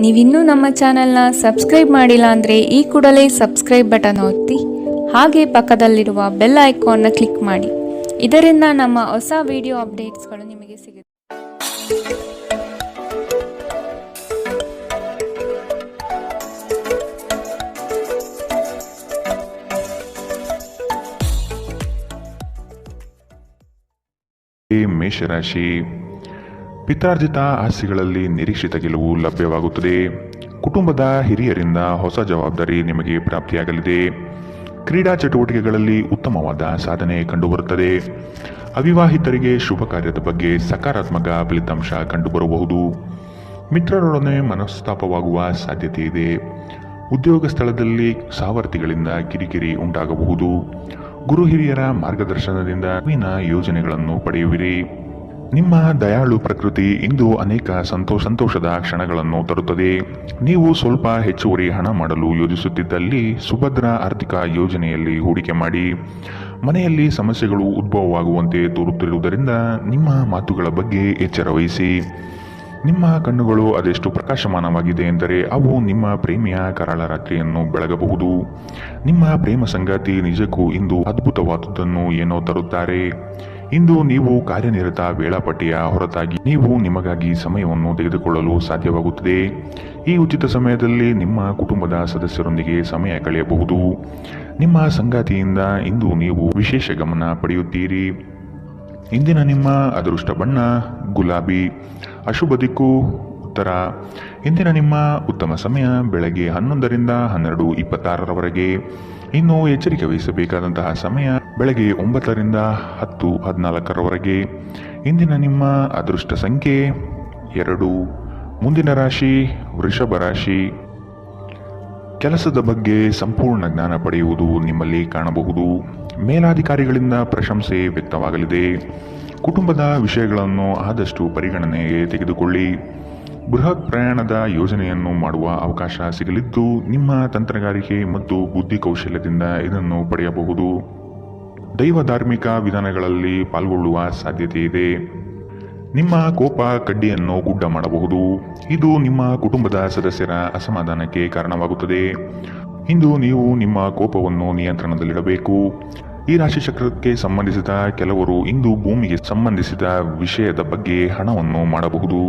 ನೀವಿನ್ನೂ ನಮ್ಮ ಚಾನೆಲ್ನ ಸಬ್ಸ್ಕ್ರೈಬ್ ಮಾಡಿಲ್ಲ ಅಂದರೆ ಈ ಕೂಡಲೇ ಸಬ್ಸ್ಕ್ರೈಬ್ ಬಟನ್ ಒತ್ತಿ ಹಾಗೆ ಪಕ್ಕದಲ್ಲಿರುವ ಬೆಲ್ ಐಕಾನ್ನ ಕ್ಲಿಕ್ ಮಾಡಿ. ಇದರಿಂದ ನಮ್ಮ ಹೊಸ ವಿಡಿಯೋ ಅಪ್ಡೇಟ್ಸ್ಗಳು ನಿಮಗೆ ಸಿಗುತ್ತೆ. ಮೇಷರಾಶಿ, ಪಿತ್ರಾರ್ಜಿತ ಆಸ್ತಿಗಳಲ್ಲಿ ನಿರೀಕ್ಷಿತ ಗೆಲುವು ಲಭ್ಯವಾಗುತ್ತದೆ. ಕುಟುಂಬದ ಹಿರಿಯರಿಂದ ಹೊಸ ಜವಾಬ್ದಾರಿ ನಿಮಗೆ ಪ್ರಾಪ್ತಿಯಾಗಲಿದೆ. ಕ್ರೀಡಾ ಚಟುವಟಿಕೆಗಳಲ್ಲಿ ಉತ್ತಮವಾದ ಸಾಧನೆ ಕಂಡುಬರುತ್ತದೆ. ಅವಿವಾಹಿತರಿಗೆ ಶುಭ ಕಾರ್ಯದ ಬಗ್ಗೆ ಸಕಾರಾತ್ಮಕ ಫಲಿತಾಂಶ ಕಂಡುಬರಬಹುದು. ಮಿತ್ರರೊಡನೆ ಮನಸ್ತಾಪವಾಗುವ ಸಾಧ್ಯತೆ ಇದೆ. ಉದ್ಯೋಗ ಸ್ಥಳದಲ್ಲಿ ಸಹವರ್ತಿಗಳಿಂದ ಕಿರಿಕಿರಿ ಉಂಟಾಗಬಹುದು. ಗುರು ಹಿರಿಯರ ಮಾರ್ಗದರ್ಶನದಿಂದ ನವೀನ ಯೋಜನೆಗಳನ್ನು ಪಡೆಯುವಿರಿ. ನಿಮ್ಮ ದಯಾಳು ಪ್ರಕೃತಿ ಇಂದು ಅನೇಕ ಸಂತೋಷದ ಕ್ಷಣಗಳನ್ನು ತರುತ್ತದೆ. ನೀವು ಸ್ವಲ್ಪ ಹೆಚ್ಚುವರಿ ಹಣ ಮಾಡಲು ಯೋಜಿಸುತ್ತಿದ್ದಲ್ಲಿ ಸುಭದ್ರ ಆರ್ಥಿಕ ಯೋಜನೆಯಲ್ಲಿ ಹೂಡಿಕೆ ಮಾಡಿ. ಮನೆಯಲ್ಲಿ ಸಮಸ್ಯೆಗಳು ಉದ್ಭವವಾಗುವಂತೆ ತೋರುತ್ತಿರುವುದರಿಂದ ನಿಮ್ಮ ಮಾತುಗಳ ಬಗ್ಗೆ ಎಚ್ಚರ ವಹಿಸಿ. ನಿಮ್ಮ ಕಣ್ಣುಗಳು ಅದೆಷ್ಟು ಪ್ರಕಾಶಮಾನವಾಗಿದೆ ಎಂದರೆ ಅವು ನಿಮ್ಮ ಪ್ರೇಮಿಯ ಕರಾಳ ರಾತ್ರಿಯನ್ನು ಬೆಳಗಬಹುದು. ನಿಮ್ಮ ಪ್ರೇಮ ಸಂಗಾತಿ ನಿಜಕ್ಕೂ ಇಂದು ಅದ್ಭುತವಾದುದನ್ನು ಏನೋ ತರುತ್ತಾರೆ. ಇಂದು ನೀವು ಕಾರ್ಯನಿರತ ವೇಳಾಪಟ್ಟಿಯ ಹೊರತಾಗಿ ನೀವು ನಿಮಗಾಗಿ ಸಮಯವನ್ನು ತೆಗೆದುಕೊಳ್ಳಲು ಸಾಧ್ಯವಾಗುತ್ತದೆ. ಈ ಉಚಿತ ಸಮಯದಲ್ಲಿ ನಿಮ್ಮ ಕುಟುಂಬದ ಸದಸ್ಯರೊಂದಿಗೆ ಸಮಯ ಕಳೆಯಬಹುದು. ನಿಮ್ಮ ಸಂಗಾತಿಯಿಂದ ಇಂದು ನೀವು ವಿಶೇಷ ಗಮನ ಪಡೆಯುತ್ತೀರಿ. ಇಂದಿನ ನಿಮ್ಮ ಅದೃಷ್ಟ ಬಣ್ಣ ಗುಲಾಬಿ, ಅಶುಭ ದಿಕ್ಕು ಉತ್ತರ. ಇಂದಿನ ನಿಮ್ಮ ಉತ್ತಮ ಸಮಯ ಬೆಳಗ್ಗೆ 11ರಿಂದ 12:26ರವರೆಗೆ. ಇನ್ನು ಎಚ್ಚರಿಕೆ ವಹಿಸಬೇಕಾದಂತಹ ಸಮಯ ಬೆಳಗ್ಗೆ 9ರಿಂದ 10:14ರವರೆಗೆ. ಇಂದಿನ ನಿಮ್ಮ ಅದೃಷ್ಟ ಸಂಖ್ಯೆ 2. ಮುಂದಿನ ರಾಶಿ ವೃಷಭ ರಾಶಿ. ಕೆಲಸದ ಬಗ್ಗೆ ಸಂಪೂರ್ಣ ಜ್ಞಾನ ಪಡೆಯುವುದು ನಿಮ್ಮಲ್ಲಿ ಕಾಣಬಹುದು. ಮೇಲಾಧಿಕಾರಿಗಳಿಂದ ಪ್ರಶಂಸೆ ವ್ಯಕ್ತವಾಗಲಿದೆ. ಕುಟುಂಬದ ವಿಷಯಗಳನ್ನು ಆದಷ್ಟು ಪರಿಗಣನೆಗೆ ತೆಗೆದುಕೊಳ್ಳಿ. ಬೃಹತ್ ಪ್ರಯಾಣದ ಯೋಜನೆಯನ್ನು ಮಾಡುವ ಅವಕಾಶ ಸಿಗಲಿದ್ದು ನಿಮ್ಮ ತಂತ್ರಗಾರಿಕೆ ಮತ್ತು ಬುದ್ಧಿ ಕೌಶಲ್ಯದಿಂದ ಇದನ್ನು ಪಡೆಯಬಹುದು. ದೈವ ಧಾರ್ಮಿಕ ವಿಧಾನಗಳಲ್ಲಿ ಪಾಲ್ಗೊಳ್ಳುವ ಸಾಧ್ಯತೆ ಇದೆ. ನಿಮ್ಮ ಕೋಪ ಕಡ್ಡಿಯನ್ನು ಗುಡ್ಡ ಮಾಡಬಹುದು. ಇದು ನಿಮ್ಮ ಕುಟುಂಬದ ಸದಸ್ಯರ ಅಸಮಾಧಾನಕ್ಕೆ ಕಾರಣವಾಗುತ್ತದೆ. ಇಂದು ನೀವು ನಿಮ್ಮ ಕೋಪವನ್ನು ನಿಯಂತ್ರಣದಲ್ಲಿಡಬೇಕು. ಈ ರಾಶಿ ಚಕ್ರಕ್ಕೆ ಸಂಬಂಧಿಸಿದ ಕೆಲವರು ಇಂದು ಭೂಮಿಗೆ ಸಂಬಂಧಿಸಿದ ವಿಷಯದ ಬಗ್ಗೆ ಹಣವನ್ನು ಮಾಡಬಹುದು.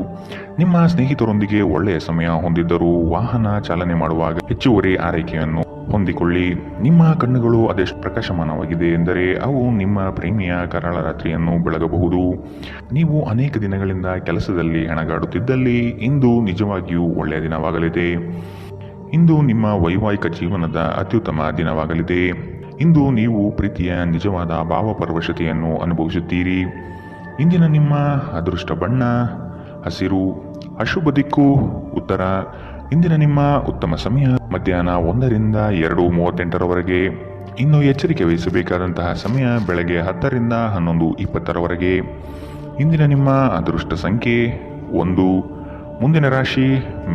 ನಿಮ್ಮ ಸ್ನೇಹಿತರೊಂದಿಗೆ ಒಳ್ಳೆಯ ಸಮಯ ಹೊಂದಿದ್ದರೂ ವಾಹನ ಚಾಲನೆ ಮಾಡುವಾಗ ಹೆಚ್ಚುವರಿ ಆರೈಕೆಯನ್ನು ಹೊಂದಿಕೊಳ್ಳಿ. ನಿಮ್ಮ ಕಣ್ಣುಗಳು ಅದೆಷ್ಟು ಪ್ರಕಾಶಮಾನವಾಗಿದೆ ಎಂದರೆ ಅವು ನಿಮ್ಮ ಪ್ರೇಮಿಯ ಕರಾಳ ರಾತ್ರಿಯನ್ನು ಬೆಳಗಬಹುದು. ನೀವು ಅನೇಕ ದಿನಗಳಿಂದ ಕೆಲಸದಲ್ಲಿ ಹೆಣಗಾಡುತ್ತಿದ್ದಲ್ಲಿ ಇಂದು ನಿಜವಾಗಿಯೂ ಒಳ್ಳೆಯ ದಿನವಾಗಲಿದೆ. ಇಂದು ನಿಮ್ಮ ವೈವಾಹಿಕ ಜೀವನದ ಅತ್ಯುತ್ತಮ ದಿನವಾಗಲಿದೆ. ಇಂದು ನೀವು ಪ್ರೀತಿಯ ನಿಜವಾದ ಭಾವಪರವಶತೆಯನ್ನು ಅನುಭವಿಸುತ್ತೀರಿ. ಇಂದಿನ ನಿಮ್ಮ ಅದೃಷ್ಟ ಬಣ್ಣ ಹಸಿರು, ಅಶುಭ ದಿಕ್ಕು ಉತ್ತರ. ಇಂದಿನ ನಿಮ್ಮ ಉತ್ತಮ ಸಮಯ ಮಧ್ಯಾಹ್ನ 1ರಿಂದ 2:38ರವರೆಗೆ. ಇನ್ನು ಎಚ್ಚರಿಕೆ ವಹಿಸಬೇಕಾದಂತಹ ಸಮಯ ಬೆಳಗ್ಗೆ 10ರಿಂದ 11:20ರವರೆಗೆ. ಇಂದಿನ ನಿಮ್ಮ ಅದೃಷ್ಟ ಸಂಖ್ಯೆ 1. ಮುಂದಿನ ರಾಶಿ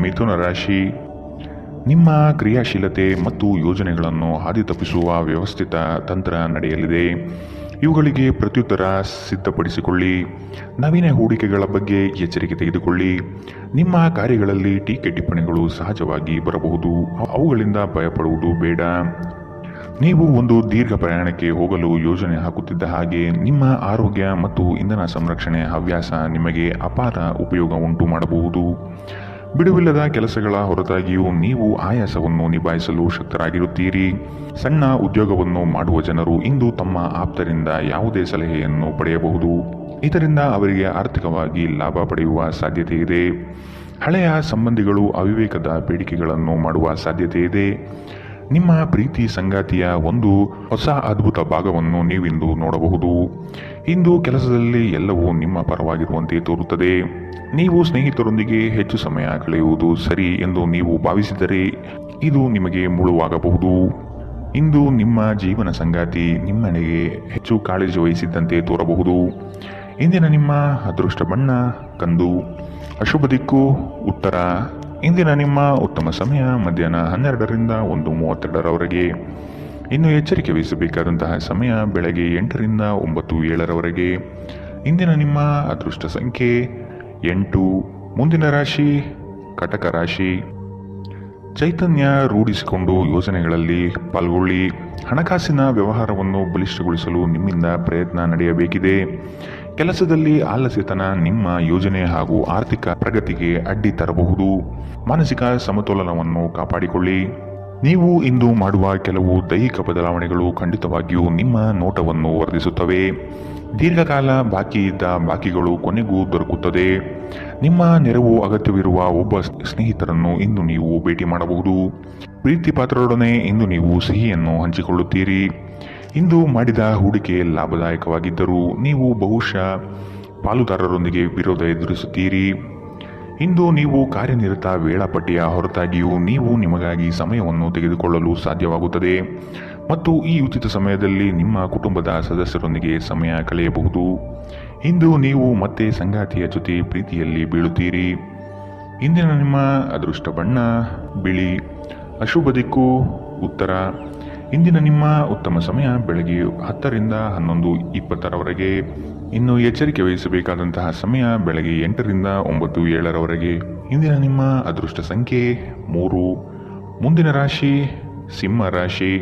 ಮಿಥುನ ರಾಶಿ. ನಿಮ್ಮ ಕ್ರಿಯಾಶೀಲತೆ ಮತ್ತು ಯೋಜನೆಗಳನ್ನು ಹಾದಿ ತಪ್ಪಿಸುವ ವ್ಯವಸ್ಥಿತ ತಂತ್ರ ನಡೆಯಲಿದೆ. ಇವುಗಳಿಗೆ ಪ್ರತ್ಯುತ್ತರ ಸಿದ್ಧಪಡಿಸಿಕೊಳ್ಳಿ. ನವೀನ ಹೂಡಿಕೆಗಳ ಬಗ್ಗೆ ಎಚ್ಚರಿಕೆ ತೆಗೆದುಕೊಳ್ಳಿ. ನಿಮ್ಮ ಕಾರ್ಯಗಳಲ್ಲಿ ಟೀಕೆ ಟಿಪ್ಪಣಿಗಳು ಸಹಜವಾಗಿ ಬರಬಹುದು. ಅವುಗಳಿಂದ ಭಯಪಡುವುದು ಬೇಡ. ನೀವು ಒಂದು ದೀರ್ಘ ಪ್ರಯಾಣಕ್ಕೆ ಹೋಗಲು ಯೋಜನೆ ಹಾಕುತ್ತಿದ್ದ ಹಾಗೆ ನಿಮ್ಮ ಆರೋಗ್ಯ ಮತ್ತು ಇಂಧನ ಸಂರಕ್ಷಣೆ ಹವ್ಯಾಸ ನಿಮಗೆ ಅಪಾರ ಉಪಯೋಗ ಉಂಟು ಮಾಡಬಹುದು. ಬಿಡುವಿಲ್ಲದ ಕೆಲಸಗಳ ಹೊರತಾಗಿಯೂ ನೀವು ಆಯಾಸವನ್ನು ನಿಭಾಯಿಸಲು ಶಕ್ತರಾಗಿರುತ್ತೀರಿ. ಸಣ್ಣ ಉದ್ಯೋಗವನ್ನು ಮಾಡುವ ಜನರು ಇಂದು ತಮ್ಮ ಆಪ್ತರಿಂದ ಯಾವುದೇ ಸಲಹೆಯನ್ನು ಪಡೆಯಬಹುದು. ಇದರಿಂದ ಅವರಿಗೆ ಆರ್ಥಿಕವಾಗಿ ಲಾಭ ಪಡೆಯುವ ಸಾಧ್ಯತೆ ಇದೆ. ಹಳೆಯ ಸಂಬಂಧಿಗಳು ಅವಿವೇಕದ ಬೇಡಿಕೆಗಳನ್ನು ಮಾಡುವ ಸಾಧ್ಯತೆ ಇದೆ. ನಿಮ್ಮ ಪ್ರೀತಿ ಸಂಗಾತಿಯ ಒಂದು ಹೊಸ ಅದ್ಭುತ ಭಾಗವನ್ನು ನೀವಿಂದು ನೋಡಬಹುದು. ಇಂದು ಕೆಲಸದಲ್ಲಿ ಎಲ್ಲವೂ ನಿಮ್ಮ ಪರವಾಗಿರುವಂತೆ ತೋರುತ್ತದೆ. ನೀವು ಸ್ನೇಹಿತರೊಂದಿಗೆ ಹೆಚ್ಚು ಸಮಯ ಕಳೆಯುವುದು ಸರಿ ಎಂದು ನೀವು ಭಾವಿಸಿದರೆ ಇದು ನಿಮಗೆ ಮುಳುವಾಗಬಹುದು. ಇಂದು ನಿಮ್ಮ ಜೀವನ ಸಂಗಾತಿ ನಿಮ್ಮೆಡೆಗೆ ಹೆಚ್ಚು ಕಾಳಜಿ ವಹಿಸಿದ್ದಂತೆ ತೋರಬಹುದು. ಇಂದಿನ ನಿಮ್ಮ ಅದೃಷ್ಟ ಬಣ್ಣ ಕಂದು, ಅಶುಭ ದಿಕ್ಕು ಉತ್ತರ. ಇಂದಿನ ನಿಮ್ಮ ಉತ್ತಮ ಸಮಯ ಮಧ್ಯಾಹ್ನ 12ರಿಂದ 1:32ರವರೆಗೆ. ಇನ್ನು ಎಚ್ಚರಿಕೆ ವಹಿಸಬೇಕಾದಂತಹ ಸಮಯ ಬೆಳಗ್ಗೆ 8ರಿಂದ 9:07ರವರೆಗೆ. ಇಂದಿನ ನಿಮ್ಮ ಅದೃಷ್ಟ ಸಂಖ್ಯೆ 8. ಮುಂದಿನ ರಾಶಿ ಕಟಕ ರಾಶಿ. ಚೈತನ್ಯ ರೂಢಿಸಿಕೊಂಡು ಯೋಜನೆಗಳಲ್ಲಿ ಪಾಲ್ಗೊಳ್ಳಿ. ಹಣಕಾಸಿನ ವ್ಯವಹಾರವನ್ನು ಬಲಿಷ್ಠಗೊಳಿಸಲು ನಿಮ್ಮಿಂದ ಪ್ರಯತ್ನ ನಡೆಯಬೇಕಿದೆ. ಕೆಲಸದಲ್ಲಿ ಆಲಸ್ಯತನ ನಿಮ್ಮ ಯೋಜನೆ ಹಾಗೂ ಆರ್ಥಿಕ ಪ್ರಗತಿಗೆ ಅಡ್ಡಿ ತರಬಹುದು. ಮಾನಸಿಕ ಸಮತೋಲನವನ್ನು ಕಾಪಾಡಿಕೊಳ್ಳಿ. ನೀವು ಇಂದು ಮಾಡುವ ಕೆಲವು ದೈಹಿಕ ಬದಲಾವಣೆಗಳು ಖಂಡಿತವಾಗಿಯೂ ನಿಮ್ಮ ನೋಟವನ್ನು ವರ್ಧಿಸುತ್ತವೆ. ದೀರ್ಘಕಾಲ ಬಾಕಿ ಇದ್ದ ಬಾಕಿಗಳು ಕೊನೆಗೂ ದೊರಕುತ್ತದೆ. ನಿಮ್ಮ ನೆರವು ಅಗತ್ಯವಿರುವ ಒಬ್ಬ ಸ್ನೇಹಿತರನ್ನು ಇಂದು ನೀವು ಭೇಟಿ ಮಾಡಬಹುದು. ಪ್ರೀತಿ ಪಾತ್ರರೊಡನೆ ಇಂದು ನೀವು ಸಿಹಿಯನ್ನು ಹಂಚಿಕೊಳ್ಳುತ್ತೀರಿ. ಇಂದು ಮಾಡಿದ ಹೂಡಿಕೆ ಲಾಭದಾಯಕವಾಗಿದ್ದರೂ ನೀವು ಬಹುಶಃ ಪಾಲುದಾರರೊಂದಿಗೆ ವಿರೋಧ ಎದುರಿಸುತ್ತೀರಿ. ಇಂದು ನೀವು ಕಾರ್ಯನಿರತ ವೇಳಾಪಟ್ಟಿಯ ಹೊರತಾಗಿಯೂ ನೀವು ನಿಮಗಾಗಿ ಸಮಯವನ್ನು ತೆಗೆದುಕೊಳ್ಳಲು ಸಾಧ್ಯವಾಗುತ್ತದೆ ಮತ್ತು ಈ ಉಚಿತ ಸಮಯದಲ್ಲಿ ನಿಮ್ಮ ಕುಟುಂಬದ ಸದಸ್ಯರೊಂದಿಗೆ ಸಮಯ ಕಳೆಯಬಹುದು. ಇಂದು ನೀವು ಮತ್ತೆ ಸಂಗಾತಿಯ ಜೊತೆ ಪ್ರೀತಿಯಲ್ಲಿ ಬೀಳುತ್ತೀರಿ. ಇಂದಿನ ನಿಮ್ಮ ಅದೃಷ್ಟ ಬಣ್ಣ ಬಿಳಿ. ಅಶುಭ ದಿಕ್ಕು ಉತ್ತರ. ಇಂದಿನ ನಿಮ್ಮ ಉತ್ತಮ ಸಮಯ ಬೆಳಗ್ಗೆ 10 ರಿಂದ 11:20 ಇನ್ನು ಎಚ್ಚರಿಕೆ ವಹಿಸಬೇಕಾದಂತಹ ಸಮಯ ಬೆಳಗ್ಗೆ 8 ರಿಂದ 9:07 ಇಂದಿನ ನಿಮ್ಮ ಅದೃಷ್ಟ ಸಂಖ್ಯೆ 3. ಮುಂದಿನ ರಾಶಿ ಸಿಂಹ ರಾಶಿ.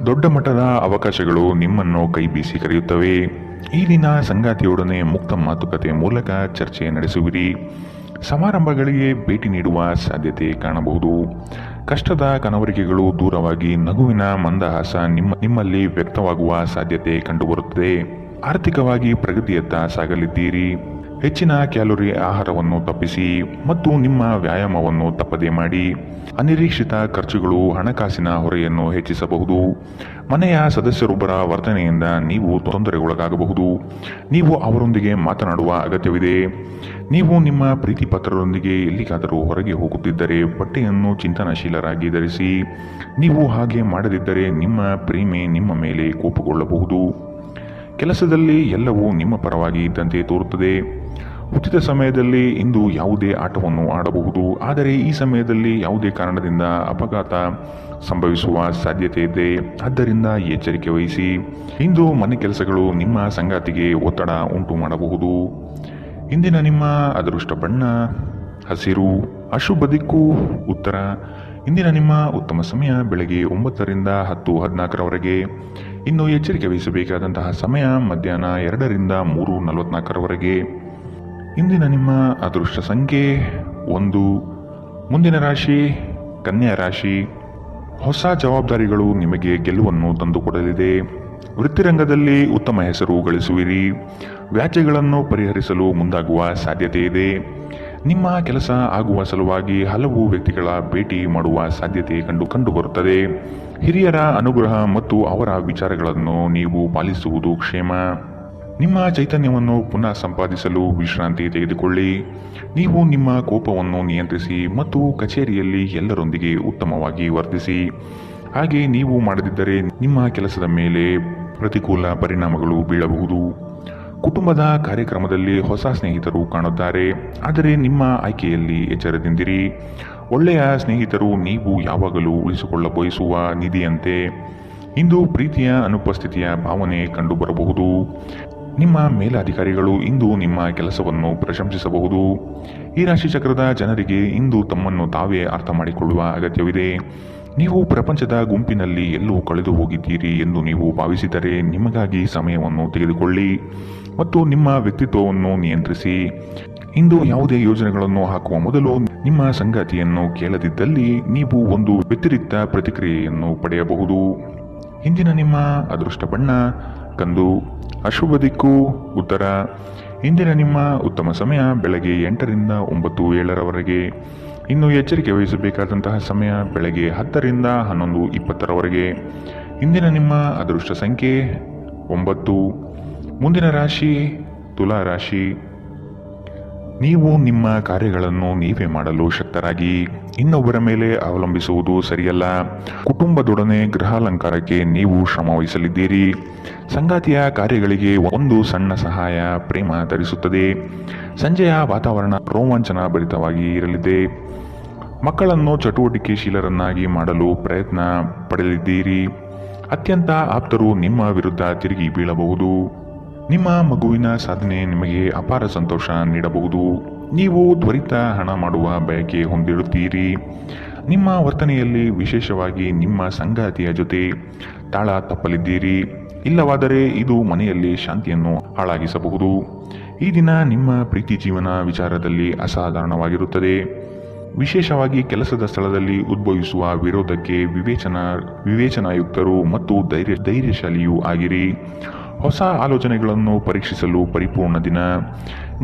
ದೊಡ್ಡ ಮಟ್ಟದ ಅವಕಾಶಗಳು ನಿಮ್ಮನ್ನು ಕೈ ಬೀಸಿ ಕರೆಯುತ್ತವೆ. ಈ ದಿನ ಸಂಗಾತಿಯೊಡನೆ ಮುಕ್ತ ಮಾತುಕತೆ ಮೂಲಕ ಚರ್ಚೆ ನಡೆಸುವಿರಿ. ಸಮಾರಂಭಗಳಿಗೆ ಭೇಟಿ ನೀಡುವ ಸಾಧ್ಯತೆ ಕಾಣಬಹುದು. ಕಷ್ಟದ ಕನವರಿಕೆಗಳು ದೂರವಾಗಿ ನಗುವಿನ ಮಂದಹಾಸ ನಿಮ್ಮಲ್ಲಿ ವ್ಯಕ್ತವಾಗುವ ಸಾಧ್ಯತೆ ಕಂಡುಬರುತ್ತದೆ. ಆರ್ಥಿಕವಾಗಿ ಪ್ರಗತಿಯತ್ತ ಸಾಗಲಿದ್ದೀರಿ. ಹೆಚ್ಚಿನ ಕ್ಯಾಲೋರಿ ಆಹಾರವನ್ನು ತಪ್ಪಿಸಿ ಮತ್ತು ನಿಮ್ಮ ವ್ಯಾಯಾಮವನ್ನು ತಪ್ಪದೇ ಮಾಡಿ. ಅನಿರೀಕ್ಷಿತ ಖರ್ಚುಗಳು ಹಣಕಾಸಿನ ಹೊರೆಯನ್ನು ಹೆಚ್ಚಿಸಬಹುದು. ಮನೆಯ ಸದಸ್ಯರೊಬ್ಬರ ವರ್ತನೆಯಿಂದ ನೀವು ತೊಂದರೆಗೊಳಗಾಗಬಹುದು. ನೀವು ಅವರೊಂದಿಗೆ ಮಾತನಾಡುವ ಅಗತ್ಯವಿದೆ. ನೀವು ನಿಮ್ಮ ಪ್ರೀತಿ ಪಾತ್ರರೊಂದಿಗೆ ಎಲ್ಲಿಗಾದರೂ ಹೊರಗೆ ಹೋಗುತ್ತಿದ್ದರೆ ಬಟ್ಟೆಯನ್ನು ಚಿಂತನಶೀಲರಾಗಿ ಧರಿಸಿ. ನೀವು ಹಾಗೆ ಮಾಡದಿದ್ದರೆ ನಿಮ್ಮ ಪ್ರೇಮಿ ನಿಮ್ಮ ಮೇಲೆ ಕೋಪಗೊಳ್ಳಬಹುದು. ಕೆಲಸದಲ್ಲಿ ಎಲ್ಲವೂ ನಿಮ್ಮ ಪರವಾಗಿ ಇದ್ದಂತೆ ತೋರುತ್ತದೆ. ಉಚಿತ ಸಮಯದಲ್ಲಿ ಇಂದು ಯಾವುದೇ ಆಟವನ್ನು ಆಡಬಹುದು, ಆದರೆ ಈ ಸಮಯದಲ್ಲಿ ಯಾವುದೇ ಕಾರಣದಿಂದ ಅಪಘಾತ ಸಂಭವಿಸುವ ಸಾಧ್ಯತೆ ಇದೆ. ಆದ್ದರಿಂದ ಎಚ್ಚರಿಕೆ ವಹಿಸಿ. ಇಂದು ಮನೆ ಕೆಲಸಗಳು ನಿಮ್ಮ ಸಂಗಾತಿಗೆ ಒತ್ತಡ ಉಂಟು ಮಾಡಬಹುದು. ಇಂದಿನ ನಿಮ್ಮ ಅದೃಷ್ಟ ಬಣ್ಣ ಹಸಿರು. ಅಶುಭ ದಿಕ್ಕು ಉತ್ತರ. ಇಂದಿನ ನಿಮ್ಮ ಉತ್ತಮ ಸಮಯ ಬೆಳಗ್ಗೆ 9 ರಿಂದ 10:14 ಇನ್ನು ಎಚ್ಚರಿಕೆ ವಹಿಸಬೇಕಾದಂತಹ ಸಮಯ ಮಧ್ಯಾಹ್ನ 2 ರಿಂದ 3:44 ಇಂದಿನ ನಿಮ್ಮ ಅದೃಷ್ಟ ಸಂಖ್ಯೆ 1. ಮುಂದಿನ ರಾಶಿ ಕನ್ಯಾ ರಾಶಿ. ಹೊಸ ಜವಾಬ್ದಾರಿಗಳು ನಿಮಗೆ ಗೆಲುವನ್ನು ತಂದುಕೊಡಲಿದೆ. ವೃತ್ತಿರಂಗದಲ್ಲಿ ಉತ್ತಮ ಹೆಸರು ಗಳಿಸುವಿರಿ. ವ್ಯಾಜ್ಯಗಳನ್ನು ಪರಿಹರಿಸಲು ಮುಂದಾಗುವ ಸಾಧ್ಯತೆ ಇದೆ. ನಿಮ್ಮ ಕೆಲಸ ಆಗುವ ಸಲುವಾಗಿ ಹಲವು ವ್ಯಕ್ತಿಗಳ ಭೇಟಿ ಮಾಡುವ ಸಾಧ್ಯತೆ ಕಂಡುಬರುತ್ತದೆ. ಹಿರಿಯರ ಅನುಗ್ರಹ ಮತ್ತು ಅವರ ವಿಚಾರಗಳನ್ನು ನೀವು ಪಾಲಿಸುವುದು ಕ್ಷೇಮ. ನಿಮ್ಮ ಚೈತನ್ಯವನ್ನು ಪುನಃ ಸಂಪಾದಿಸಲು ವಿಶ್ರಾಂತಿ ತೆಗೆದುಕೊಳ್ಳಿ. ನೀವು ನಿಮ್ಮ ಕೋಪವನ್ನು ನಿಯಂತ್ರಿಸಿ ಮತ್ತು ಕಚೇರಿಯಲ್ಲಿ ಎಲ್ಲರೊಂದಿಗೆ ಉತ್ತಮವಾಗಿ ವರ್ತಿಸಿ. ಹಾಗೆ ನೀವು ಮಾಡದಿದ್ದರೆ ನಿಮ್ಮ ಕೆಲಸದ ಮೇಲೆ ಪ್ರತಿಕೂಲ ಪರಿಣಾಮಗಳು ಬೀಳಬಹುದು. ಕುಟುಂಬದ ಕಾರ್ಯಕ್ರಮದಲ್ಲಿ ಹೊಸ ಸ್ನೇಹಿತರು ಕಾಣುತ್ತಾರೆ, ಆದರೆ ನಿಮ್ಮ ಆಯ್ಕೆಯಲ್ಲಿ ಎಚ್ಚರದಿಂದಿರಿ. ಒಳ್ಳೆಯ ಸ್ನೇಹಿತರು ನೀವು ಯಾವಾಗಲೂ ಉಳಿಸಿಕೊಳ್ಳ ಬಯಸುವ ನಿಧಿಯಂತೆ. ಇಂದು ಪ್ರೀತಿಯ ಅನುಪಸ್ಥಿತಿಯ ಭಾವನೆ ಕಂಡುಬರಬಹುದು. ನಿಮ್ಮ ಮೇಲಾಧಿಕಾರಿಗಳು ಇಂದು ನಿಮ್ಮ ಕೆಲಸವನ್ನು ಪ್ರಶಂಸಿಸಬಹುದು. ಈ ರಾಶಿ ಚಕ್ರದ ಜನರಿಗೆ ಇಂದು ತಮ್ಮನ್ನು ತಾವೇ ಅರ್ಥ ಮಾಡಿಕೊಳ್ಳುವ ಅಗತ್ಯವಿದೆ. ನೀವು ಪ್ರಪಂಚದ ಗುಂಪಿನಲ್ಲಿ ಎಲ್ಲೂ ಕಳೆದು ಹೋಗಿದ್ದೀರಿ ಎಂದು ನೀವು ಭಾವಿಸಿದರೆ ನಿಮಗಾಗಿ ಸಮಯವನ್ನು ತೆಗೆದುಕೊಳ್ಳಿ ಮತ್ತು ನಿಮ್ಮ ವ್ಯಕ್ತಿತ್ವವನ್ನು ನಿಯಂತ್ರಿಸಿ. ಇಂದು ಯಾವುದೇ ಯೋಜನೆಗಳನ್ನು ಹಾಕುವ ಮೊದಲು ನಿಮ್ಮ ಸಂಗಾತಿಯನ್ನು ಕೇಳದಿದ್ದಲ್ಲಿ ನೀವು ಒಂದು ವ್ಯತಿರಿಕ್ತ ಪ್ರತಿಕ್ರಿಯೆಯನ್ನು ಪಡೆಯಬಹುದು. ಇಂದಿನ ನಿಮ್ಮ ಅದೃಷ್ಟ ಬಣ್ಣ ಕಂದು. ಅಶುಭ ದಿಕ್ಕು ಉತ್ತರ. ಇಂದಿನ ನಿಮ್ಮ ಉತ್ತಮ ಸಮಯ ಬೆಳಗ್ಗೆ 8 ರಿಂದ 9:07 ಇನ್ನು ಎಚ್ಚರಿಕೆ ವಹಿಸಬೇಕಾದಂತಹ ಸಮಯ ಬೆಳಗ್ಗೆ 10 ರಿಂದ 11:20 ಇಂದಿನ ನಿಮ್ಮ ಅದೃಷ್ಟ ಸಂಖ್ಯೆ 9. ಮುಂದಿನ ರಾಶಿ ತುಲಾ ರಾಶಿ. ನೀವು ನಿಮ್ಮ ಕಾರ್ಯಗಳನ್ನು ನೀವೇ ಮಾಡಲು ಶಕ್ತರಾಗಿ ಇನ್ನೊಬ್ಬರ ಮೇಲೆ ಅವಲಂಬಿಸುವುದು ಸರಿಯಲ್ಲ. ಕುಟುಂಬದೊಡನೆ ಗೃಹಾಲಂಕಾರಕ್ಕೆ ನೀವು ಶ್ರಮ ವಹಿಸಲಿದ್ದೀರಿ. ಸಂಗಾತಿಯ ಕಾರ್ಯಗಳಿಗೆ ಒಂದು ಸಣ್ಣ ಸಹಾಯ ಪ್ರೇಮ ತರಿಸುತ್ತದೆ. ಸಂಜೆಯ ವಾತಾವರಣ ರೋಮಾಂಚನ ಭರಿತವಾಗಿ ಇರಲಿದೆ. ಮಕ್ಕಳನ್ನು ಚಟುವಟಿಕೆಶೀಲರನ್ನಾಗಿ ಮಾಡಲು ಪ್ರಯತ್ನ ಪಡೆಯಲಿದ್ದೀರಿ. ಅತ್ಯಂತ ಆಪ್ತರು ನಿಮ್ಮ ವಿರುದ್ಧ ತಿರುಗಿ ಬೀಳಬಹುದು. ನಿಮ್ಮ ಮಗುವಿನ ಸಾಧನೆ ನಿಮಗೆ ಅಪಾರ ಸಂತೋಷ ನೀಡಬಹುದು. ನೀವು ತ್ವರಿತ ಹಣ ಮಾಡುವ ಬಯಕೆ ಹೊಂದಿರುತ್ತೀರಿ. ನಿಮ್ಮ ವರ್ತನೆಯಲ್ಲಿ ವಿಶೇಷವಾಗಿ ನಿಮ್ಮ ಸಂಗಾತಿಯ ಜೊತೆ ತಾಳ ತಪ್ಪಲಿದ್ದೀರಿ. ಇಲ್ಲವಾದರೆ ಇದು ಮನೆಯಲ್ಲಿ ಶಾಂತಿಯನ್ನು ಹಾಳಾಗಿಸಬಹುದು. ಈ ದಿನ ನಿಮ್ಮ ಪ್ರೀತಿ ಜೀವನ ವಿಚಾರದಲ್ಲಿ ಅಸಾಧಾರಣವಾಗಿರುತ್ತದೆ. ವಿಶೇಷವಾಗಿ ಕೆಲಸದ ಸ್ಥಳದಲ್ಲಿ ಉದ್ಭವಿಸುವ ವಿರೋಧಕ್ಕೆ ವಿವೇಚನಾಯುಕ್ತರು ಮತ್ತು ಧೈರ್ಯಶಾಲಿಯೂ ಆಗಿರಿ. ಹೊಸ ಆಲೋಚನೆಗಳನ್ನು ಪರೀಕ್ಷಿಸಲು ಪರಿಪೂರ್ಣ ದಿನ.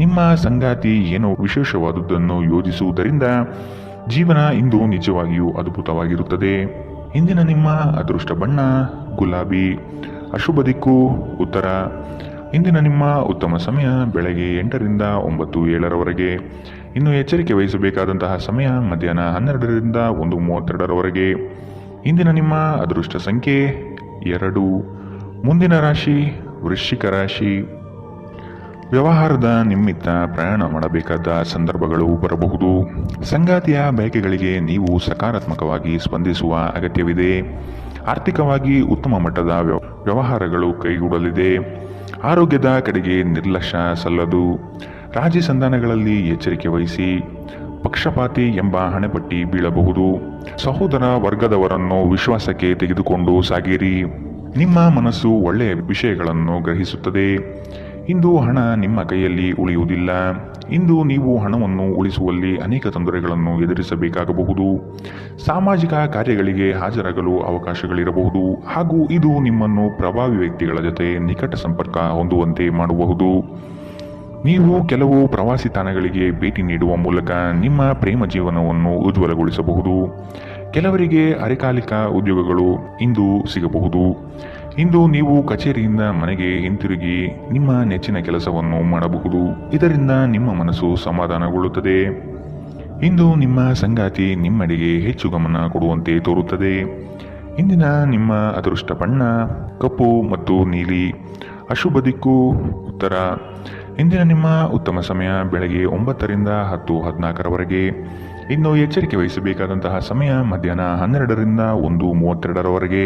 ನಿಮ್ಮ ಸಂಗಾತಿ ಏನೋ ವಿಶೇಷವಾದುದನ್ನು ಯೋಜಿಸುವುದರಿಂದ ಜೀವನ ಇಂದು ನಿಜವಾಗಿಯೂ ಅದ್ಭುತವಾಗಿರುತ್ತದೆ. ಇಂದಿನ ನಿಮ್ಮ ಅದೃಷ್ಟ ಬಣ್ಣ ಗುಲಾಬಿ. ಅಶುಭ ದಿಕ್ಕು ಉತ್ತರ. ಇಂದಿನ ನಿಮ್ಮ ಉತ್ತಮ ಸಮಯ ಬೆಳಗ್ಗೆ 8ರಿಂದ 9:07 ಇನ್ನು ಎಚ್ಚರಿಕೆ ವಹಿಸಬೇಕಾದಂತಹ ಸಮಯ ಮಧ್ಯಾಹ್ನ 12ರಿಂದ 1:32 ಇಂದಿನ ನಿಮ್ಮ ಅದೃಷ್ಟ ಸಂಖ್ಯೆ 2. ಮುಂದಿನ ರಾಶಿ ವೃಶ್ಚಿಕ ರಾಶಿ. ವ್ಯವಹಾರದ ನಿಮಿತ್ತ ಪ್ರಯಾಣ ಮಾಡಬೇಕಾದ ಸಂದರ್ಭಗಳು ಬರಬಹುದು. ಸಂಗಾತಿಯ ಬಯಕೆಗಳಿಗೆ ನೀವು ಸಕಾರಾತ್ಮಕವಾಗಿ ಸ್ಪಂದಿಸುವ ಅಗತ್ಯವಿದೆ. ಆರ್ಥಿಕವಾಗಿ ಉತ್ತಮ ಮಟ್ಟದ ವ್ಯವಹಾರಗಳು ಕೈಗೂಡಲಿದೆ. ಆರೋಗ್ಯದ ಕಡೆಗೆ ನಿರ್ಲಕ್ಷ್ಯ ಸಲ್ಲದು. ರಾಜಿ ಸಂಧಾನಗಳಲ್ಲಿ ಎಚ್ಚರಿಕೆ ವಹಿಸಿ. ಪಕ್ಷಪಾತಿ ಎಂಬ ಹಣೆಪಟ್ಟಿ ಬೀಳಬಹುದು. ಸಹೋದರ ವರ್ಗದವರನ್ನು ವಿಶ್ವಾಸಕ್ಕೆ ತೆಗೆದುಕೊಂಡು ಸಾಗಿರಿ. ನಿಮ್ಮ ಮನಸ್ಸು ಒಳ್ಳೆಯ ವಿಷಯಗಳನ್ನು ಗ್ರಹಿಸುತ್ತದೆ. ಇಂದು ಹಣ ನಿಮ್ಮ ಕೈಯಲ್ಲಿ ಉಳಿಯುವುದಿಲ್ಲ. ಇಂದು ನೀವು ಹಣವನ್ನು ಉಳಿಸುವಲ್ಲಿ ಅನೇಕ ತೊಂದರೆಗಳನ್ನು ಎದುರಿಸಬೇಕಾಗಬಹುದು. ಸಾಮಾಜಿಕ ಕಾರ್ಯಗಳಿಗೆ ಹಾಜರಾಗಲು ಅವಕಾಶಗಳಿರಬಹುದು ಹಾಗೂ ಇದು ನಿಮ್ಮನ್ನು ಪ್ರಭಾವಿ ವ್ಯಕ್ತಿಗಳ ಜೊತೆ ನಿಕಟ ಸಂಪರ್ಕ ಹೊಂದುವಂತೆ ಮಾಡಬಹುದು. ನೀವು ಕೆಲವು ಪ್ರವಾಸಿ ತಾಣಗಳಿಗೆ ಭೇಟಿ ನೀಡುವ ಮೂಲಕ ನಿಮ್ಮ ಪ್ರೇಮ ಜೀವನವನ್ನು ಉಜ್ವಲಗೊಳಿಸಬಹುದು. ಕೆಲವರಿಗೆ ಅರೆಕಾಲಿಕ ಉದ್ಯೋಗಗಳು ಇಂದು ಸಿಗಬಹುದು. ಇಂದು ನೀವು ಕಚೇರಿಯಿಂದ ಮನೆಗೆ ಹಿಂತಿರುಗಿ ನಿಮ್ಮ ನೆಚ್ಚಿನ ಕೆಲಸವನ್ನು ಮಾಡಬಹುದು. ಇದರಿಂದ ನಿಮ್ಮ ಮನಸ್ಸು ಸಮಾಧಾನಗೊಳ್ಳುತ್ತದೆ. ಇಂದು ನಿಮ್ಮ ಸಂಗಾತಿ ನಿಮ್ಮೆಡೆಗೆ ಹೆಚ್ಚು ಗಮನ ಕೊಡುವಂತೆ ತೋರುತ್ತದೆ. ಇಂದಿನ ನಿಮ್ಮ ಅದೃಷ್ಟ ಬಣ್ಣ ಕಪ್ಪು ಮತ್ತು ನೀಲಿ. ಅಶುಭ ದಿಕ್ಕು ಉತ್ತರ. ಇಂದಿನ ನಿಮ್ಮ ಉತ್ತಮ ಸಮಯ ಬೆಳಗ್ಗೆ 9ರಿಂದ 10:14 ಇನ್ನು ಎಚ್ಚರಿಕೆ ವಹಿಸಬೇಕಾದಂತಹ ಸಮಯ ಮಧ್ಯಾಹ್ನ 12ರಿಂದ 1:32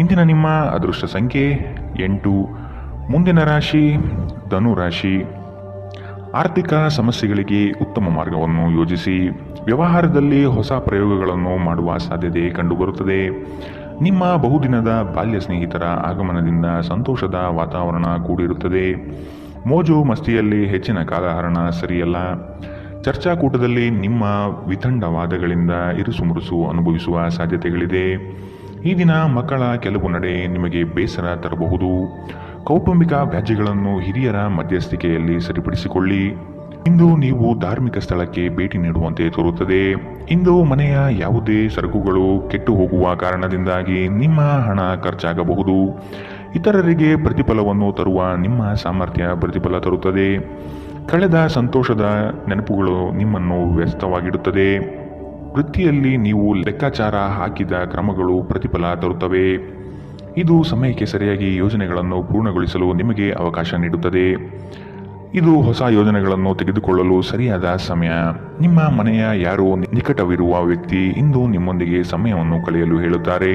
ಇಂದಿನ ನಿಮ್ಮ ಅದೃಷ್ಟ ಸಂಖ್ಯೆ 8. ಮುಂದಿನ ರಾಶಿ ಧನು ರಾಶಿ. ಆರ್ಥಿಕ ಸಮಸ್ಯೆಗಳಿಗೆ ಉತ್ತಮ ಮಾರ್ಗವನ್ನು ಯೋಜಿಸಿ. ವ್ಯವಹಾರದಲ್ಲಿ ಹೊಸ ಪ್ರಯೋಗಗಳನ್ನು ಮಾಡುವ ಸಾಧ್ಯತೆ ಕಂಡುಬರುತ್ತದೆ. ನಿಮ್ಮ ಬಹುದಿನದ ಬಾಲ್ಯ ಸ್ನೇಹಿತರ ಆಗಮನದಿಂದ ಸಂತೋಷದ ವಾತಾವರಣ ಕೂಡಿರುತ್ತದೆ. ಮೋಜು ಮಸ್ತಿಯಲ್ಲಿ ಹೆಚ್ಚಿನ ಕಾಲಹರಣ ಸರಿಯಲ್ಲ. ಚರ್ಚಾಕೂಟದಲ್ಲಿ ನಿಮ್ಮ ವಿತಂಡವಾದಗಳಿಂದ ಇರುಸುಮುರುಸು ಅನುಭವಿಸುವ ಸಾಧ್ಯತೆಗಳಿದೆ. ಈ ದಿನ ಮಕ್ಕಳ ಕೆಲವು ನಡೆ ನಿಮಗೆ ಬೇಸರ ತರಬಹುದು. ಕೌಟುಂಬಿಕ ವ್ಯಾಜ್ಯಗಳನ್ನು ಹಿರಿಯರ ಮಧ್ಯಸ್ಥಿಕೆಯಲ್ಲಿ ಸರಿಪಡಿಸಿಕೊಳ್ಳಿ. ಇಂದು ನೀವು ಧಾರ್ಮಿಕ ಸ್ಥಳಕ್ಕೆ ಭೇಟಿ ನೀಡುವಂತೆ ತೋರುತ್ತದೆ. ಇಂದು ಮನೆಯ ಯಾವುದೇ ಸರಕುಗಳು ಕೆಟ್ಟು ಹೋಗುವ ಕಾರಣದಿಂದಾಗಿ ನಿಮ್ಮ ಹಣ ಖರ್ಚಾಗಬಹುದು. ಇತರರಿಗೆ ಪ್ರತಿಫಲವನ್ನು ತರುವ ನಿಮ್ಮ ಸಾಮರ್ಥ್ಯ ಪ್ರತಿಫಲ ತರುತ್ತದೆ. ಕಳೆದ ಸಂತೋಷದ ನೆನಪುಗಳು ನಿಮ್ಮನ್ನು ವ್ಯಸ್ತವಾಗಿಡುತ್ತದೆ. ವೃತ್ತಿಯಲ್ಲಿ ನೀವು ಲೆಕ್ಕಾಚಾರ ಹಾಕಿದ ಕ್ರಮಗಳು ಪ್ರತಿಫಲ ತರುತ್ತವೆ. ಇದು ಸಮಯಕ್ಕೆ ಸರಿಯಾಗಿ ಯೋಜನೆಗಳನ್ನು ಪೂರ್ಣಗೊಳಿಸಲು ನಿಮಗೆ ಅವಕಾಶ ನೀಡುತ್ತದೆ. ಇದು ಹೊಸ ಯೋಜನೆಗಳನ್ನು ತೆಗೆದುಕೊಳ್ಳಲು ಸರಿಯಾದ ಸಮಯ. ನಿಮ್ಮ ಮನೆಯ ಯಾರೋ ನಿಕಟವಿರುವ ವ್ಯಕ್ತಿ ಇಂದು ನಿಮ್ಮೊಂದಿಗೆ ಸಮಯವನ್ನು ಕಳೆಯಲು ಹೇಳುತ್ತಾರೆ.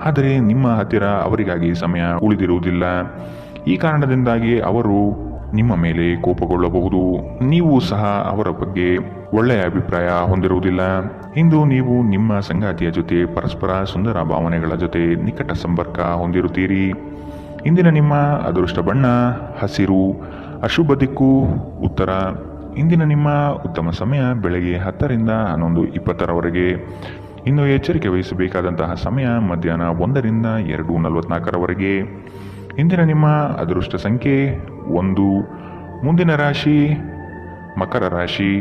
ಆದರೆ ನಿಮ್ಮ ಹತ್ತಿರ ಅವರಿಗಾಗಿ ಸಮಯ ಉಳಿದಿರುವುದಿಲ್ಲ. ಈ ಕಾರಣದಿಂದಾಗಿ ಅವರು ನಿಮ್ಮ ಮೇಲೆ ಕೋಪಗೊಳ್ಳಬಹುದು. ನೀವು ಸಹ ಅವರ ಬಗ್ಗೆ ಒಳ್ಳೆಯ ಅಭಿಪ್ರಾಯ ಹೊಂದಿರುವುದಿಲ್ಲ. ಇಂದು ನೀವು ನಿಮ್ಮ ಸಂಗಾತಿಯ ಜೊತೆ ಪರಸ್ಪರ ಸುಂದರ ಭಾವನೆಗಳ ಜೊತೆ ನಿಕಟ ಸಂಪರ್ಕ ಹೊಂದಿರುತ್ತೀರಿ. ಇಂದಿನ ನಿಮ್ಮ ಅದೃಷ್ಟ ಬಣ್ಣ ಹಸಿರು. ಅಶುಭ ದಿಕ್ಕು ಉತ್ತರ. ಇಂದಿನ ನಿಮ್ಮ ಉತ್ತಮ ಸಮಯ ಬೆಳಗ್ಗೆ 10ರಿಂದ 11:20 ಇನ್ನು ಎಚ್ಚರಿಕೆ ವಹಿಸಬೇಕಾದಂತಹ ಸಮಯ ಮಧ್ಯಾಹ್ನ 1ರಿಂದ 2:44 ಇಂದಿನ ನಿಮ್ಮ ಅದೃಷ್ಟ ಸಂಖ್ಯೆ 1. ಮುಂದಿನ ರಾಶಿ ಮಕರ ರಾಶಿ.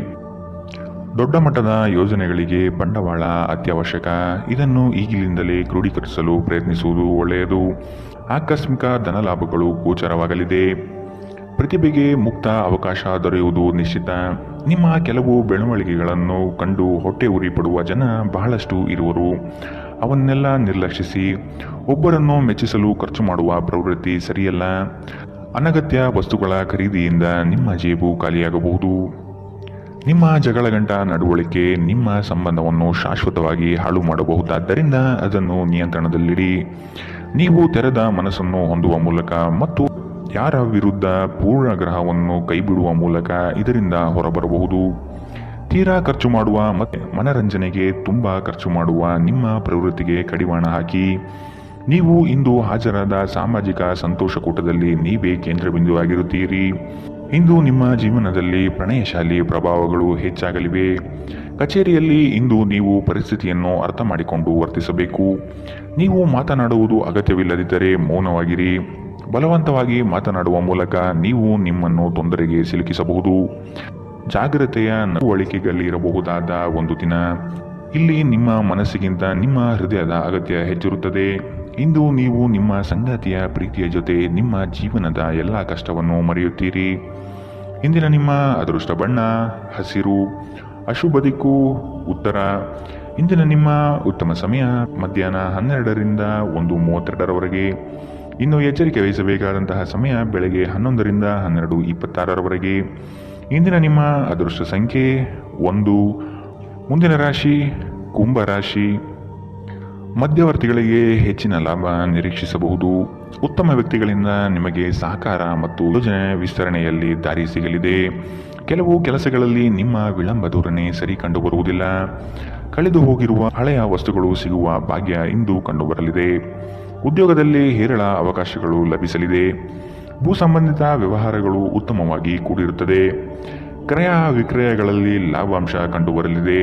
ದೊಡ್ಡ ಮಟ್ಟದ ಯೋಜನೆಗಳಿಗೆ ಬಂಡವಾಳ ಅತ್ಯವಶ್ಯಕ. ಇದನ್ನು ಈಗಿನಿಂದಲೇ ಕ್ರೋಢೀಕರಿಸಲು ಪ್ರಯತ್ನಿಸುವುದು ಒಳ್ಳೆಯದು. ಆಕಸ್ಮಿಕ ಧನಲಾಭಗಳು ಗೋಚರವಾಗಲಿದೆ. ಪ್ರತಿಭೆಗೆ ಮುಕ್ತ ಅವಕಾಶ ದೊರೆಯುವುದು ನಿಶ್ಚಿತ. ನಿಮ್ಮ ಕೆಲವು ಬೆಳವಣಿಗೆಗಳನ್ನು ಕಂಡು ಹೊಟ್ಟೆ ಉರಿ ಪಡುವ ಜನ ಬಹಳಷ್ಟು ಇರುವರು. ಅವನ್ನೆಲ್ಲ ನಿರ್ಲಕ್ಷಿಸಿ. ಒಬ್ಬರನ್ನು ಮೆಚ್ಚಿಸಲು ಖರ್ಚು ಮಾಡುವ ಪ್ರವೃತ್ತಿ ಸರಿಯಲ್ಲ. ಅನಗತ್ಯ ವಸ್ತುಗಳ ಖರೀದಿಯಿಂದ ನಿಮ್ಮ ಜೇಬು ಖಾಲಿಯಾಗಬಹುದು. ನಿಮ್ಮ ಜಗಳಗಂಟ ನಡವಳಿಕೆ ನಿಮ್ಮ ಸಂಬಂಧವನ್ನು ಶಾಶ್ವತವಾಗಿ ಹಾಳು ಮಾಡಬಹುದಾದ್ದರಿಂದ ಅದನ್ನು ನಿಯಂತ್ರಣದಲ್ಲಿಡಿ. ನೀವು ತೆರೆದ ಮನಸ್ಸನ್ನು ಹೊಂದುವ ಮೂಲಕ ಮತ್ತು ಯಾರ ವಿರುದ್ಧ ಪೂರ್ಣ ಗ್ರಹವನ್ನು ಕೈಬಿಡುವ ಮೂಲಕ ಇದರಿಂದ ಹೊರಬರಬಹುದು. ತೀರಾ ಖರ್ಚು ಮಾಡುವ ಮತ್ತು ಮನರಂಜನೆಗೆ ತುಂಬ ಖರ್ಚು ಮಾಡುವ ನಿಮ್ಮ ಪ್ರವೃತ್ತಿಗೆ ಕಡಿವಾಣ ಹಾಕಿ. ನೀವು ಇಂದು ಹಾಜರಾದ ಸಾಮಾಜಿಕ ಸಂತೋಷಕೂಟದಲ್ಲಿ ನೀವೇ ಕೇಂದ್ರಬಿಂದುವಾಗಿರುತ್ತೀರಿ. ಇಂದು ನಿಮ್ಮ ಜೀವನದಲ್ಲಿ ಪ್ರಣಯಶಾಲಿ ಪ್ರಭಾವಗಳು ಹೆಚ್ಚಾಗಲಿವೆ. ಕಚೇರಿಯಲ್ಲಿ ಇಂದು ನೀವು ಪರಿಸ್ಥಿತಿಯನ್ನು ಅರ್ಥ ಮಾಡಿಕೊಂಡು ವರ್ತಿಸಬೇಕು. ನೀವು ಮಾತನಾಡುವುದು ಅಗತ್ಯವಿಲ್ಲದಿದ್ದರೆ ಮೌನವಾಗಿರಿ. ಬಲವಂತವಾಗಿ ಮಾತನಾಡುವ ಮೂಲಕ ನೀವು ನಿಮ್ಮನ್ನು ತೊಂದರೆಗೆ ಸಿಲುಕಿಸಬಹುದು. ಜಾಗ್ರತೆಯ ನಡವಳಿಕೆಗಳಿರಬಹುದಾದ ಒಂದು ದಿನ. ಇಲ್ಲಿ ನಿಮ್ಮ ಮನಸ್ಸಿಗಿಂತ ನಿಮ್ಮ ಹೃದಯದ ಅಗತ್ಯ ಹೆಚ್ಚಿರುತ್ತದೆ. ಇಂದು ನೀವು ನಿಮ್ಮ ಸಂಗಾತಿಯ ಪ್ರೀತಿಯ ಜೊತೆ ನಿಮ್ಮ ಜೀವನದ ಎಲ್ಲ ಕಷ್ಟವನ್ನು ಮರೆಯುತ್ತೀರಿ. ಇಂದಿನ ನಿಮ್ಮ ಅದೃಷ್ಟ ಬಣ್ಣ ಹಸಿರು. ಅಶುಭ ದಿಕ್ಕು ಉತ್ತರ. ಇಂದಿನ ನಿಮ್ಮ ಉತ್ತಮ ಸಮಯ ಮಧ್ಯಾಹ್ನ 12ರಿಂದ 1:32ರವರೆಗೆ. ಇನ್ನು ಎಚ್ಚರಿಕೆ ವಹಿಸಬೇಕಾದಂತಹ ಸಮಯ ಬೆಳಗ್ಗೆ 11ರಿಂದ 12:26ರವರೆಗೆ. ಇಂದಿನ ನಿಮ್ಮ ಅದೃಷ್ಟ ಸಂಖ್ಯೆ 1. ಮುಂದಿನ ರಾಶಿ ಕುಂಭರಾಶಿ. ಮಧ್ಯವರ್ತಿಗಳಿಗೆ ಹೆಚ್ಚಿನ ಲಾಭ ನಿರೀಕ್ಷಿಸಬಹುದು. ಉತ್ತಮ ವ್ಯಕ್ತಿಗಳಿಂದ ನಿಮಗೆ ಸಹಕಾರ ಮತ್ತು ಯೋಜನೆ ವಿಸ್ತರಣೆಯಲ್ಲಿ ದಾರಿ ಸಿಗಲಿದೆ. ಕೆಲವು ಕೆಲಸಗಳಲ್ಲಿ ನಿಮ್ಮ ವಿಳಂಬ ಧೋರಣೆ ಸರಿ ಕಂಡುಬರುವುದಿಲ್ಲ. ಕಳೆದು ಹೋಗಿರುವ ಹಳೆಯ ವಸ್ತುಗಳು ಸಿಗುವ ಭಾಗ್ಯ ಇಂದು ಕಂಡುಬರಲಿದೆ. ಉದ್ಯೋಗದಲ್ಲಿ ಹೇರಳ ಅವಕಾಶಗಳು ಲಭಿಸಲಿದೆ. ಭೂ ಸಂಬಂಧಿತ ವ್ಯವಹಾರಗಳು ಉತ್ತಮವಾಗಿ ಕೂಡಿರುತ್ತದೆ. ಕ್ರಯ ವಿಕ್ರಯಗಳಲ್ಲಿ ಲಾಭಾಂಶ ಕಂಡುಬರಲಿದೆ.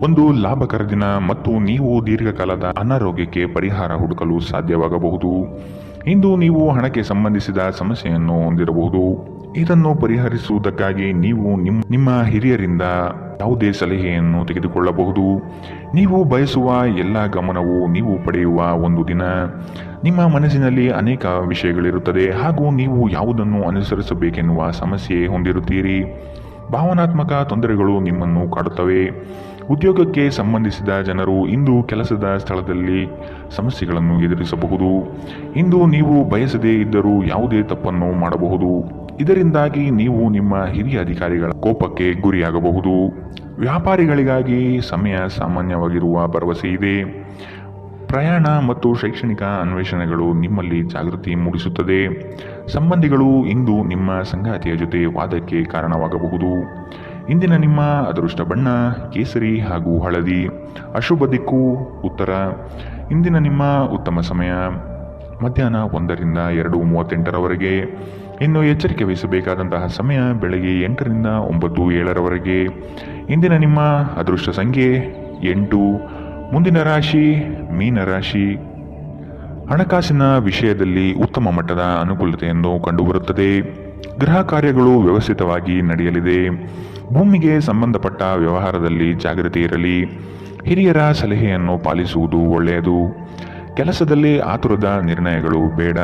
ಒಂದು ಲಾಭಕರ ದಿನ ಮತ್ತು ನೀವು ದೀರ್ಘಕಾಲದ ಅನಾರೋಗ್ಯಕ್ಕೆ ಪರಿಹಾರ ಹುಡುಕಲು ಸಾಧ್ಯವಾಗಬಹುದು. ಇಂದು ನೀವು ಹಣಕ್ಕೆ ಸಂಬಂಧಿಸಿದ ಸಮಸ್ಯೆಯನ್ನು ಹೊಂದಿರಬಹುದು. ಇದನ್ನು ಪರಿಹರಿಸುವುದಕ್ಕಾಗಿ ನೀವು ನಿಮ್ಮ ಹಿರಿಯರಿಂದ ಯಾವುದೇ ಸಲಹೆಯನ್ನು ತೆಗೆದುಕೊಳ್ಳಬಹುದು. ನೀವು ಬಯಸುವ ಎಲ್ಲ ಗಮನವು ನೀವು ಪಡೆಯುವ ಒಂದು ದಿನ. ನಿಮ್ಮ ಮನಸ್ಸಿನಲ್ಲಿ ಅನೇಕ ವಿಷಯಗಳಿರುತ್ತದೆ ಹಾಗೂ ನೀವು ಯಾವುದನ್ನು ಅನುಸರಿಸಬೇಕೆನ್ನುವ ಸಮಸ್ಯೆ ಹೊಂದಿರುತ್ತೀರಿ. ಭಾವನಾತ್ಮಕ ತೊಂದರೆಗಳು ನಿಮ್ಮನ್ನು ಕಾಡುತ್ತವೆ. ಉದ್ಯೋಗಕ್ಕೆ ಸಂಬಂಧಿಸಿದ ಜನರು ಇಂದು ಕೆಲಸದ ಸ್ಥಳದಲ್ಲಿ ಸಮಸ್ಯೆಗಳನ್ನು ಎದುರಿಸಬಹುದು. ಇಂದು ನೀವು ಬಯಸದೇ ಇದ್ದರೂ ಯಾವುದೇ ತಪ್ಪನ್ನು ಮಾಡಬಹುದು. ಇದರಿಂದಾಗಿ ನೀವು ನಿಮ್ಮ ಹಿರಿಯ ಅಧಿಕಾರಿಗಳ ಕೋಪಕ್ಕೆ ಗುರಿಯಾಗಬಹುದು. ವ್ಯಾಪಾರಿಗಳಿಗಾಗಿ ಸಮಯ ಸಾಮಾನ್ಯವಾಗಿರುವ ಭರವಸೆ ಇದೆ. ಪ್ರಯಾಣ ಮತ್ತು ಶೈಕ್ಷಣಿಕ ಅನ್ವೇಷಣೆಗಳು ನಿಮ್ಮಲ್ಲಿ ಜಾಗೃತಿ ಮೂಡಿಸುತ್ತದೆ. ಸಂಬಂಧಿಗಳು ಇಂದು ನಿಮ್ಮ ಸಂಗಾತಿಯ ಜೊತೆ ವಾದಕ್ಕೆ ಕಾರಣವಾಗಬಹುದು. ಇಂದಿನ ನಿಮ್ಮ ಅದೃಷ್ಟ ಬಣ್ಣ ಕೇಸರಿ ಹಾಗೂ ಹಳದಿ. ಅಶುಭ ದಿಕ್ಕು ಉತ್ತರ. ಇಂದಿನ ನಿಮ್ಮ ಉತ್ತಮ ಸಮಯ ಮಧ್ಯಾಹ್ನ 1ರಿಂದ 2:38ರವರೆಗೆ. ಇನ್ನು ಎಚ್ಚರಿಕೆ ವಹಿಸಬೇಕಾದಂತಹ ಸಮಯ ಬೆಳಗ್ಗೆ 8ರಿಂದ 9:07ರವರೆಗೆ. ಇಂದಿನ ನಿಮ್ಮ ಅದೃಷ್ಟ ಸಂಖ್ಯೆ 8. ಮುಂದಿನ ರಾಶಿ ಮೀನರಾಶಿ. ಹಣಕಾಸಿನ ವಿಷಯದಲ್ಲಿ ಉತ್ತಮ ಮಟ್ಟದ ಅನುಕೂಲತೆಯನ್ನು ಕಂಡುಬರುತ್ತದೆ. ಗೃಹ ಕಾರ್ಯಗಳು ವ್ಯವಸ್ಥಿತವಾಗಿ ನಡೆಯಲಿದೆ. ಭೂಮಿಗೆ ಸಂಬಂಧಪಟ್ಟ ವ್ಯವಹಾರದಲ್ಲಿ ಜಾಗೃತಿ ಇರಲಿ. ಹಿರಿಯರ ಸಲಹೆಯನ್ನು ಪಾಲಿಸುವುದು ಒಳ್ಳೆಯದು. ಕೆಲಸದಲ್ಲಿ ಆತುರದ ನಿರ್ಣಯಗಳು ಬೇಡ.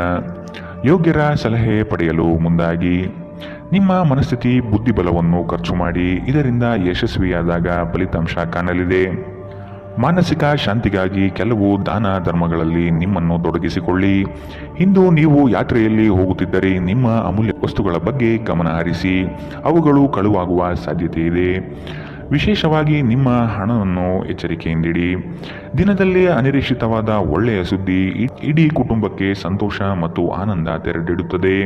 ಯೋಗ್ಯರ ಸಲಹೆ ಪಡೆಯಲು ಮುಂದಾಗಿ. ನಿಮ್ಮ ಮನಸ್ಥಿತಿ ಬುದ್ಧಿಬಲವನ್ನು ಖರ್ಚು ಮಾಡಿ. ಇದರಿಂದ ಯಶಸ್ವಿಯಾದಾಗ ಫಲಿತಾಂಶ ಕಾಣಲಿದೆ. ಮಾನಸಿಕ ಶಾಂತಿಗಾಗಿ ಕೆಲವು ದಾನ ಧರ್ಮಗಳಲ್ಲಿ ನಿಮ್ಮನ್ನು ತೊಡಗಿಸಿಕೊಳ್ಳಿ. ಇಂದು ನೀವು ಯಾತ್ರೆಯಲ್ಲಿ ಹೋಗುತ್ತಿದ್ದರೆ ನಿಮ್ಮ ಅಮೂಲ್ಯ ವಸ್ತುಗಳ ಬಗ್ಗೆ ಗಮನ ಹರಿಸಿ. ಅವುಗಳು ಕಳುವಾಗುವ ಸಾಧ್ಯತೆ ಇದೆ. ವಿಶೇಷವಾಗಿ ನಿಮ್ಮ ಹಣವನ್ನು ಎಚ್ಚರಿಕೆಯಿಂದಿಡಿ. ದಿನದಲ್ಲಿ ಅನಿರೀಕ್ಷಿತವಾದ ಒಳ್ಳೆಯ ಸುದ್ದಿ ಇಡೀ ಕುಟುಂಬಕ್ಕೆ ಸಂತೋಷ ಮತ್ತು ಆನಂದ ತೆರೆದಿಡುತ್ತದೆ.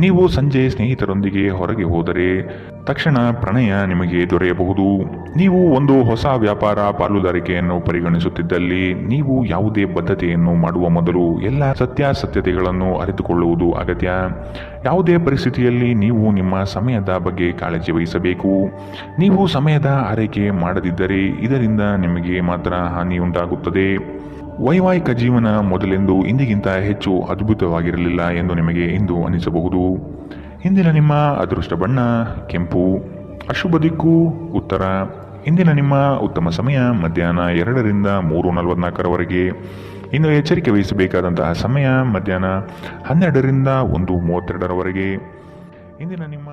ನೀವು ಸಂಜೆ ಸ್ನೇಹಿತರೊಂದಿಗೆ ಹೊರಗೆ ಹೋದರೆ ತಕ್ಷಣ ಪ್ರಣಯ ನಿಮಗೆ ದೊರೆಯಬಹುದು. ನೀವು ಒಂದು ಹೊಸ ವ್ಯಾಪಾರ ಪಾಲುದಾರಿಕೆಯನ್ನು ಪರಿಗಣಿಸುತ್ತಿದ್ದಲ್ಲಿ ನೀವು ಯಾವುದೇ ಬದ್ಧತೆಯನ್ನು ಮಾಡುವ ಮೊದಲು ಎಲ್ಲ ಸತ್ಯಾಸತ್ಯತೆಗಳನ್ನು ಅರಿತುಕೊಳ್ಳುವುದು ಅಗತ್ಯ. ಯಾವುದೇ ಪರಿಸ್ಥಿತಿಯಲ್ಲಿ ನೀವು ನಿಮ್ಮ ಸಮಯದ ಬಗ್ಗೆ ಕಾಳಜಿ ವಹಿಸಬೇಕು. ನೀವು ಸಮಯದ ಆರೈಕೆ ಮಾಡದಿದ್ದರೆ ಇದರಿಂದ ನಿಮಗೆ ಮಾತ್ರ ಹಾನಿಯುಂಟಾಗುತ್ತದೆ. ವೈವಾಹಿಕ ಜೀವನ ಮೊದಲೆಂದು ಇಂದಿಗಿಂತ ಹೆಚ್ಚು ಅದ್ಭುತವಾಗಿರಲಿಲ್ಲ ಎಂದು ನಿಮಗೆ ಇಂದು ಅನಿಸಬಹುದು. ಇಂದಿನ ನಿಮ್ಮ ಅದೃಷ್ಟ ಬಣ್ಣ ಕೆಂಪು. ಅಶುಭ ದಿಕ್ಕು ಉತ್ತರ. ಇಂದಿನ ನಿಮ್ಮ ಉತ್ತಮ ಸಮಯ ಮಧ್ಯಾಹ್ನ 2ರಿಂದ 3:44ರವರೆಗೆ. ಇನ್ನು ಎಚ್ಚರಿಕೆ ವಹಿಸಬೇಕಾದಂತಹ ಸಮಯ ಮಧ್ಯಾಹ್ನ 12ರಿಂದ 1:32ರವರೆಗೆ. ಇಂದಿನ ನಿಮ್ಮ